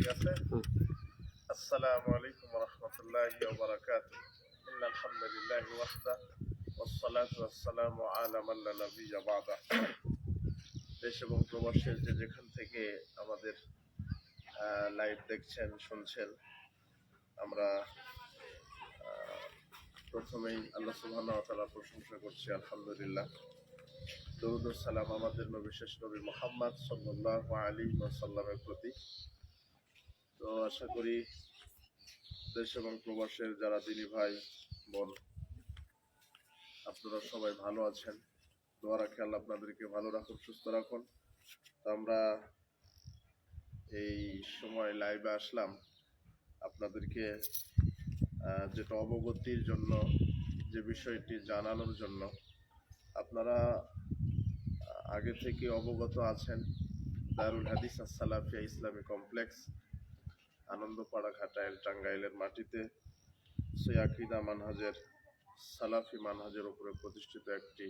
ঠিক আছে। আসসালামু আলাইকুম ওয়া রাহমাতুল্লাহি ওয়া বারাকাতুহু। ইন্নাল হামদুলিল্লাহি ওয়াহদা ওয়াসসালাতু ওয়াসসালামু আলা মান লা নাবিয়্যা বা'দা। দেশ এবং প্রবাসের যে যেখান থেকে আমাদের লাইভ দেখছেন, শুনছেন, আমরা প্রথমেই আল্লাহ সুবহানাহু ওয়া তাআলার প্রশংসা করছি, আলহামদুলিল্লাহ। দরুদ ও সালাম আমাদের নবী, শেষ নবী মুহাম্মদ সাল্লাল্লাহু আলাইহি ওয়াসাল্লামের প্রতি। তো আশা করি দেশ এবং প্রবাসের যারা দিনী ভাই বোন, আপনারা সবাই ভালো আছেন। দোয়া রাখি আল্লাহ আপনাদেরকে ভালো রাখুন, সুস্থ রাখুন। তো আমরা এই সময় লাইভে আসলাম আপনাদেরকে যেটা অবগতির জন্য, যে বিষয়টি জানানোর জন্য। আপনারা আগে থেকে অবগত আছেন, দারুল হাদিস আস-সালাফিয়া ইসলামী কমপ্লেক্স, আনন্দপাড়া, ঘাটাইল, টাঙ্গাইলের মাটিতে সই আকীদা মানহাজের, সালাফি মানহাজের উপরে প্রতিষ্ঠিত একটি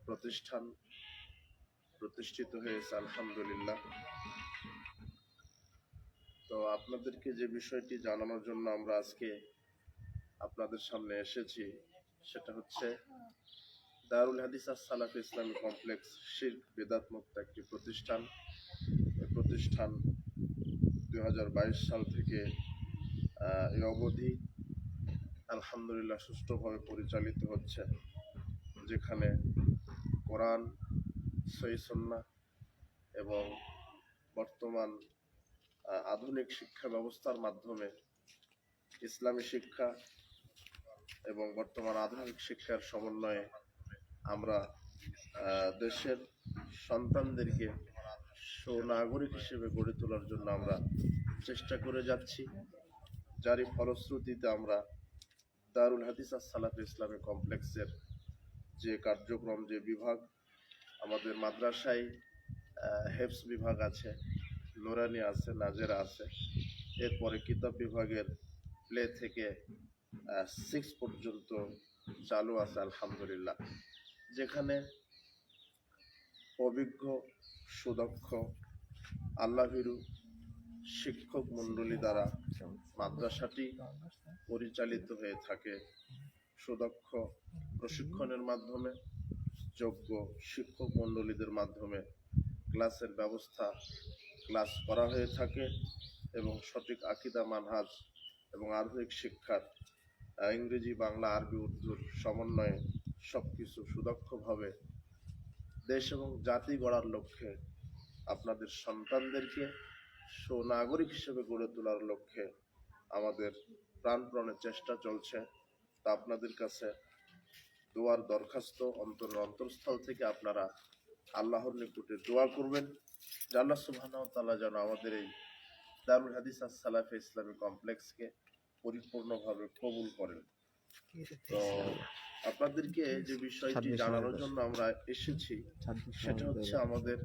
প্রতিষ্ঠান প্রতিষ্ঠিত হয়েছে, আলহামদুলিল্লাহ। তো আপনাদেরকে যে বিষয়টি জানানোর জন্য আমরা আজকে আপনাদের সামনে এসেছি, সেটা হচ্ছে দারুল হাদিস আস-সালাফি ইসলামী কমপ্লেক্স শিরক বিদআত মুক্ত একটি প্রতিষ্ঠান। এই প্রতিষ্ঠান 2022 সাল থেকে এই অবধি আলহামদুলিল্লাহ সুষ্ঠুভাবে পরিচালিত হচ্ছে, যেখানে কোরআন, সহিহ সুন্নাহ এবং বর্তমান আধুনিক শিক্ষা ব্যবস্থার মাধ্যমে ইসলামী শিক্ষা এবং বর্তমান আধুনিক শিক্ষার সমন্বয়ে আমরা দেশের সন্তানদেরকে সুনাগরিক হিসেবে গড়ে তোলার জন্য আমরা চেষ্টা করে যাচ্ছি। যারই ফলশ্রুতিতে আমরা দারুল হাদিস আস-সালাফি ইসলামী কমপ্লেক্সের যে কার্যক্রম, যে বিভাগ, আমাদের মাদ্রাসায় হেফজ বিভাগ আছে, নুরানি আছে, নাজেরা আছে, এরপরে কিতাব বিভাগের প্লে থেকে 6 পর্যন্ত চালু আছে, আলহামদুলিল্লাহ। যেখানে অভিজ্ঞ, সুদক্ষ, আল্লাহভীরু শিক্ষক মণ্ডলী দ্বারা মাদ্রাসাটি পরিচালিত হয়ে থাকে। সুদক্ষ প্রশিক্ষণের মাধ্যমে, যোগ্য শিক্ষক মণ্ডলীদের মাধ্যমে ক্লাসের ব্যবস্থা, ক্লাস করা হয়ে থাকে এবং সঠিক আকীদা মানহাজ এবং আধুনিক শিক্ষার ইংরেজি, বাংলা, আরবি, উর্দুর সমন্বয়ে সবকিছু সুদক্ষভাবে দেশ এবং জাতি গড়ার লক্ষ্যে, আপনাদের সন্তানদেরকে সুনাগরিক হিসেবে গড়ে তোলার লক্ষ্যে আমাদের প্রাণপণে চেষ্টা চলছে। তা আপনাদের কাছে দোয়ার দরখাস্ত, অন্তরস্থল থেকে আপনারা আল্লাহর নিকটে দোয়া করবেন যে আল্লাহ সুবহানাহু ওয়া তাআলা যেন আমাদের এই দারুল হাদিস আস-সালাফি ইসলামী কমপ্লেক্সকে পরিপূর্ণভাবে কবুল করেন। তো আপনাদেরকে যে বিষয়টি জানানোর জন্য আমরা এসেছি, সেটা হচ্ছে আমাদের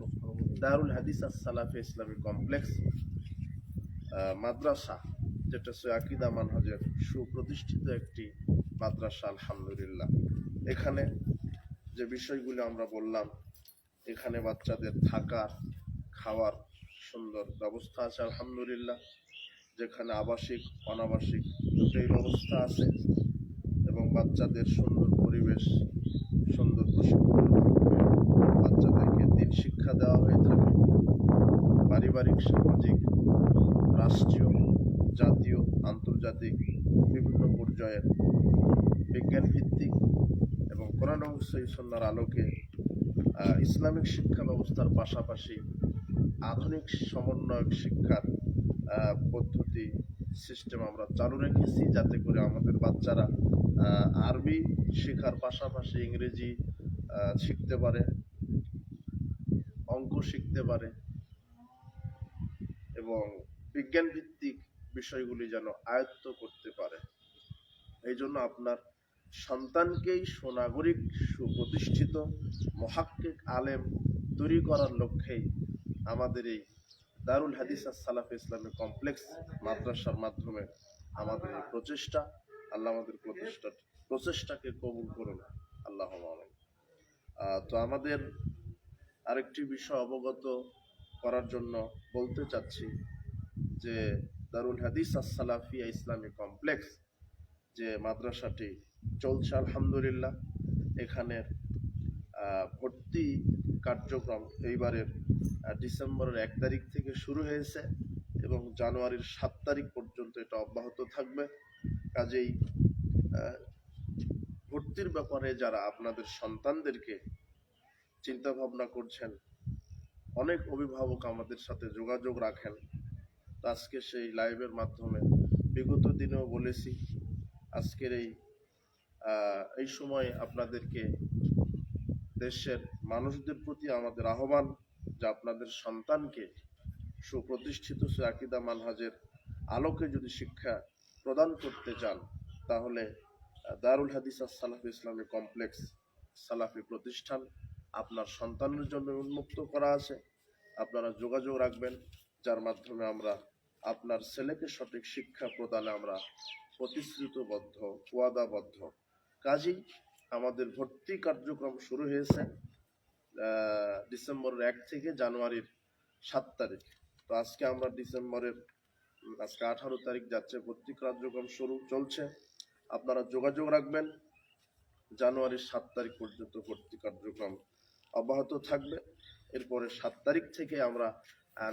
দারুল হাদিস আস-সালাফি ইসলামী কমপ্লেক্স মাদ্রাসা, যেটা সই আকীদা মানহাজের সুপ্রতিষ্ঠিত একটি মাদ্রাসা, আলহামদুলিল্লাহ। এখানে যে বিষয়গুলো আমরা বললাম, এখানে বাচ্চাদের থাকার, খাওয়ার সুন্দর ব্যবস্থা আছে, আলহামদুলিল্লাহ। যেখানে আবাসিক, অনাবাসিক দুটোই ব্যবস্থা আছে এবং বাচ্চাদের সুন্দর পরিবেশ, সুন্দর প্রশিক্ষণের মাধ্যমে বাচ্চাদেরকে দিন শিক্ষা দেওয়া হয়ে থাকে। পারিবারিক, সামাজিক, রাষ্ট্রীয়, জাতীয়, আন্তর্জাতিক বিভিন্ন পর্যায়ের বিজ্ঞান ভিত্তিক এবং কোরআন এবং সহিহ সুন্নাহর আলোকে ইসলামিক শিক্ষা ব্যবস্থার পাশাপাশি আধুনিক সমন্বয়ক শিক্ষার পদ্ধতি, সিস্টেম আমরা চালু রেখেছি, যাতে করে আমাদের বাচ্চারা আরবি শেখার পাশাপাশি ইংরেজি শিখতে পারে, অঙ্ক শিখতে পারে এবং বিজ্ঞান ভিত্তিক বিষয়গুলি যেন আয়ত্ত করতে পারে। এই জন্য আপনার সন্তানকেই সুনাগরিক, সুপ্রতিষ্ঠিত, মুহাক্কিক, আলেম তৈরি করার লক্ষ্যেই আমাদের এই দারুল হাদিস আস-সালাফি ইসলামী কমপ্লেক্স মাদ্রাসার মাধ্যমে আমাদের এই প্রচেষ্টা। আল্লাহ আমাদের প্রচেষ্টাকে কবুল করুন, আল্লাহুম্মা আমিন। তো আমাদের আরেকটি বিষয় অবগত করার জন্য বলতে চাচ্ছি, যে দারুল হাদিস সালাফিয়া ইসলামী কমপ্লেক্স যে মাদ্রাসাটি চলছে আলহামদুলিল্লাহ, এখানের ভর্তি কার্যক্রম এইবারের ডিসেম্বরের 1 তারিখ থেকে শুরু হয়েছে এবং জানুয়ারির 7 তারিখ পর্যন্ত এটা অব্যাহত থাকবে। কাজেই ভর্তির ব্যাপারে যারা আপনাদের সন্তানদেরকে চিন্তা ভাবনা করছেন, অনেক অভিভাবক আমাদের সাথে যোগাযোগ রাখেন। তো আজকে সেই লাইভের মাধ্যমে বিগত দিনেও বলেছি, আজকের এই সময় আপনাদেরকে দেশের মানুষদের প্রতি আমাদের আহ্বান যে আপনাদের সন্তানকে সুপ্রতিষ্ঠিত আকীদা মানহাজের আলোকে যদি শিক্ষা প্রদান করতে চান, তাহলে দারুল হাদিস সালাফি ইসলামী কমপ্লেক্স সালাফি প্রতিষ্ঠান আপনার সন্তানের জন্য উন্মুক্ত করা আছে। আপনারা যোগাযোগ রাখবেন, যার মাধ্যমে আমরা আপনার ছেলেকে সঠিক শিক্ষা প্রদানে আমরা প্রতিশ্রুতিবদ্ধ, ওয়াদাবদ্ধ। কাজেই আমাদের ভর্তি কার্যক্রম শুরু হয়েছে ডিসেম্বরের 1 থেকে জানুয়ারির 7 তারিখ। তো আজকে আমরা আজকে 18 তারিখ যাচ্ছে, ভর্তি কার্যক্রম চলছে। আপনারা যোগাযোগ রাখবেন, জানুয়ারির 7 তারিখ পর্যন্ত ভর্তি কার্যক্রম অব্যাহত থাকবে। এরপরে 7 তারিখ থেকে আমরা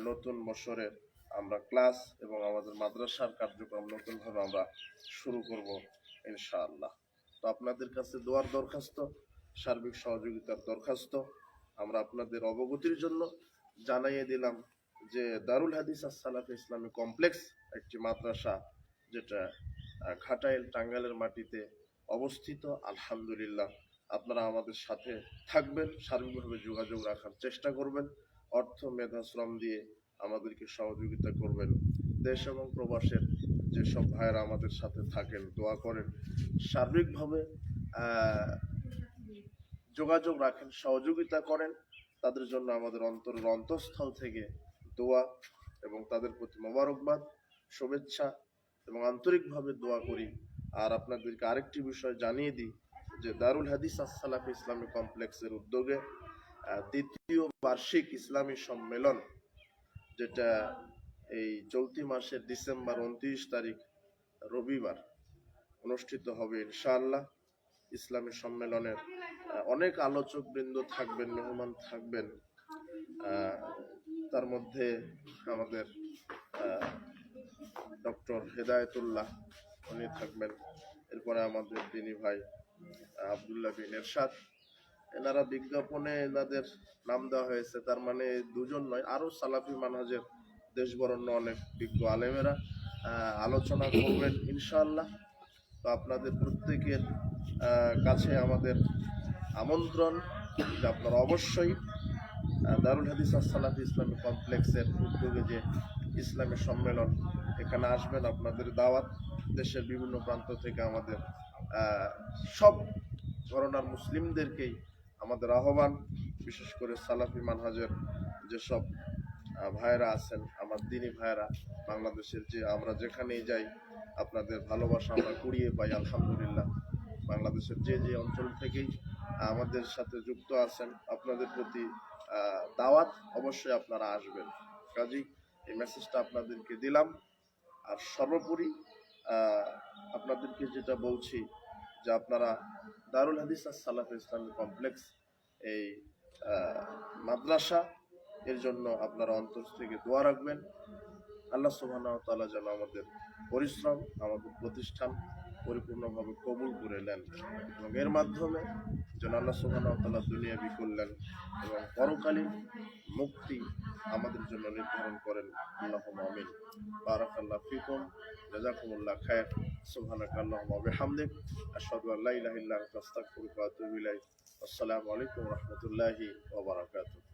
নতুন বছরের আমরা ক্লাস এবং আমাদের মাদ্রাসার কার্যক্রম নতুনভাবে আমরা শুরু করব ইনশাআল্লাহ। তো আপনাদের কাছে দোয়ার দরখাস্ত, সার্বিক সহযোগিতার দরখাস্ত আমরা আপনাদের অবগতির জন্য জানাইয়ে দিলাম যে দারুল হাদিস সালাফি ইসলামী কমপ্লেক্স একটি মাদ্রাসা, যেটা ঘাটাইল টাঙ্গাইলের মাটিতে অবস্থিত। আলহামদুলিল্লাহ, আপনারা আমাদের সাথে থাকবেন, সার্বিকভাবে যোগাযোগ রাখার চেষ্টা করবেন, অর্থ মেধা শ্রম দিয়ে আমাদেরকে সহযোগিতা করবেন। দেশ এবং প্রবাসের যেসব ভাইয়েরা আমাদের সাথে থাকেন, দোয়া করেন, সার্বিকভাবে যোগাযোগ রাখেন, সহযোগিতা করেন, তাদের জন্য আমাদের অন্তরের অন্তঃস্থল থেকে দোয়া এবং তাদের প্রতি মোবারকবাদ, শুভেচ্ছা এবং আন্তরিকভাবে দোয়া করি। আর আপনাদেরকে আরেকটি বিষয় জানিয়ে দিই যে দারুল হাদিস সালাফি ইসলামী কমপ্লেক্সের উদ্যোগে দ্বিতীয় বার্ষিক ইসলামী সম্মেলন, যেটা এই চলতি মাসের ডিসেম্বর 29 তারিখ রবিবার অনুষ্ঠিত হবে ইনশাআল্লাহ। ইসলামী সম্মেলনের অনেক আলোচক বৃন্দ থাকবেন, মেহমান থাকবেন। তার মধ্যে আমাদের ডক্টর হেদায়েতুল্লাহ উনি থাকবেন। এরপরে আমাদের দিনী ভাই আব্দুল্লাহ বিন এরশাদ, এনারা বিজ্ঞাপনে এনাদের নাম দেওয়া হয়েছে, তার মানে দুজন নয়, আরো সালাফি মানহাজের দেশ বরণ্য অনেক বিজ্ঞ আলেমেরা আলোচনা করবেন ইনশাআল্লাহ। তো আপনাদের প্রত্যেকের কাছে আমাদের আমন্ত্রণ যে আপনারা অবশ্যই দারুল হাদিস সালাফি ইসলামী কমপ্লেক্সের উদ্যোগে যে ইসলামী সম্মেলন, এখানে আসবেন। আপনাদের দাওয়াত, দেশের বিভিন্ন প্রান্ত থেকে আমাদের সব ঘরানার মুসলিমদেরকেই আমাদের আহ্বান। বিশেষ করে সালাফি মানহাজের যেসব ভাইয়েরা আছেন, আমার দিনী ভাইয়েরা, বাংলাদেশের যে আমরা যেখানেই যাই আপনাদের ভালোবাসা আমরা কুড়িয়ে পাই আলহামদুলিল্লাহ। বাংলাদেশের যে অঞ্চল থেকেই আমাদের সাথে যুক্ত আছেন, আপনাদের প্রতি দাওয়াত, অবশ্যই আপনারা আসবেন। কাজেই এই মেসেজটা আপনাদেরকে দিলাম। আর সর্বোপরি আপনাদেরকে যেটা বলছি যে আপনারা দারুল হাদিস সালাফি ইসলামী কমপ্লেক্স এই মাদ্রাসা, এর জন্য আপনারা অন্তর থেকে দোয়া রাখবেন। আল্লাহ সুবহানাহু ওয়া তাআলা যেন আমাদের পরিশ্রম, আমাদের প্রতিষ্ঠান পরিপূর্ণভাবে কবুল করে নেন এবং এর মাধ্যমে যেন আল্লাহ সুবহানাহু ওয়া তাআলা দুনিয়াবি কল্যাণ এবং পরকালীন মুক্তি আমাদের জন্য নির্ধারণ করেন। আল্লাহুম্মা আমিন। বারাকাল্লাহু ফিকুম, জাযাকুমুল্লাহ খায়র। সুবহানাকা আল্লাহুম্মা ওয়া বিহামদিক, আশহাদু আল্লা ইলাহা ইল্লা আনতা, আস্তাগফিরুকা ওয়া আতুবু ইলাইক। আসসালামু আলাইকুম ওয়া রাহমাতুল্লাহি ওয়া বারাকাতুহু।